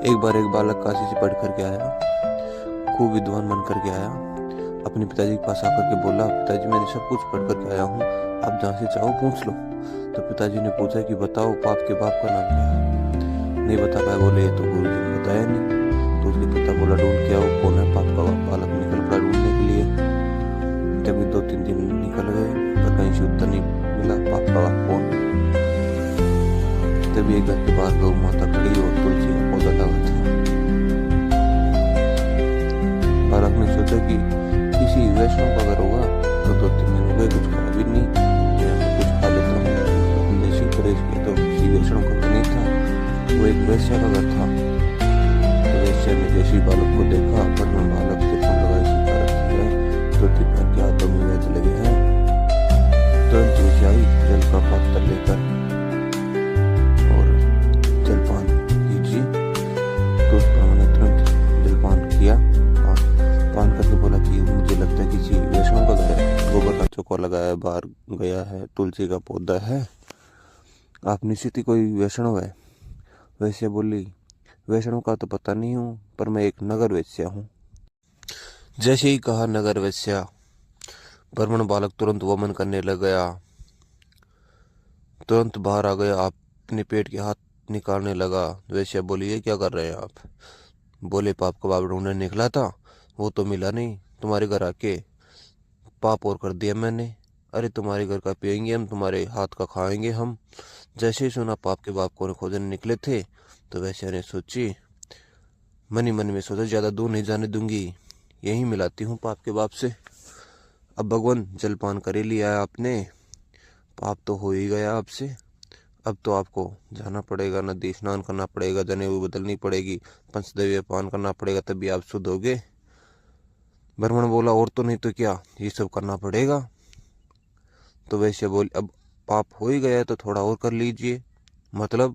एक बार एक बालक काशी से पढ़ करके आया, खूब विद्वान बन करके आया। अपने पिताजी के पास आकर के बोला, पिताजी मैंने सब कुछ पढ़ करके आया हूँ, आप जहाँ से चाहो पूछ लो। तो पिताजी ने पूछा कि बताओ पाप के बाप का नाम क्या है। नहीं बता पाया, बोले ये तो गुरु जी ने बताया नहीं। तो उसके पिता बोला ढूंढ के आओ कौन है पाप का बाप। बालक निकल पड़ा ढूंढने के लिए। जब 2-3 दिन निकल गए पर कहीं से उत्तर नहीं मिला पाप का बाप कौन। तभी एक घर के बाहर गौ माता खड़ी और तुलसी का पौधा लगा था। बालक ने सोचा कि किसी वैष्णव का घर होगा, तो 2-3 दिन हो गए कुछ खाया भी नहीं, कुछ खा लेता हूँ। देसी प्रदेश के तो किसी वैष्णव का घर नहीं था, वो एक वैश्य का घर था। तो वैश्य ने जैसे ही बालक को देखा, पर मैं बालक से फोन लगाई तो तीन के हाथों में वैद्य लगे हैं। तुरंत तुलसी आई जल का पात्र लेकर और जलपान कीजिए। तो उस ब्राह्मण ने तुरंत जलपान किया। पान करके बोला कि मुझे लगता है किसी वैष्णव का घर है, गोबर का चौका लगाया, बाहर गया है, तुलसी का पौधा है, आप निश्चित ही कोई वैष्णव है। वैसे बोली, वैष्णव का तो पता नहीं हूँ, पर मैं एक नगर वेश्या हूँ। जैसे ही कहा नगर वेश्या, ब्राह्मण बालक तुरंत वमन करने लग गया, तुरंत बाहर आ गया, अपने पेट के हाथ निकालने लगा। वैश्या बोली, ये क्या कर रहे हैं आप। बोले पाप का बाप ढूंढने निकला था, वो तो मिला नहीं, तुम्हारे घर आके पाप और कर दिया मैंने। अरे तुम्हारे घर का पियेंगे हम, तुम्हारे हाथ का खाएंगे हम। जैसे ही सुना पाप के बाप को खोजने निकले थे, तो वैश्या ने सोची, मन ही मन में सोचा ज्यादा दूर नहीं जाने दूंगी, यही मिलाती हूँ पाप के बाप से। अब भगवान जलपान कर ही लिया है आपने, पाप तो हो ही गया आपसे। अब तो आपको जाना पड़ेगा, नदी स्नान करना पड़ेगा, जनेऊ बदलनी पड़ेगी, पंचद्रव्य पान करना पड़ेगा, तभी आप शुद्ध होगे। ब्राह्मण बोला, और तो नहीं तो क्या, ये सब करना पड़ेगा। तो वैसे बोले, अब पाप हो ही गया तो थोड़ा और कर लीजिए। मतलब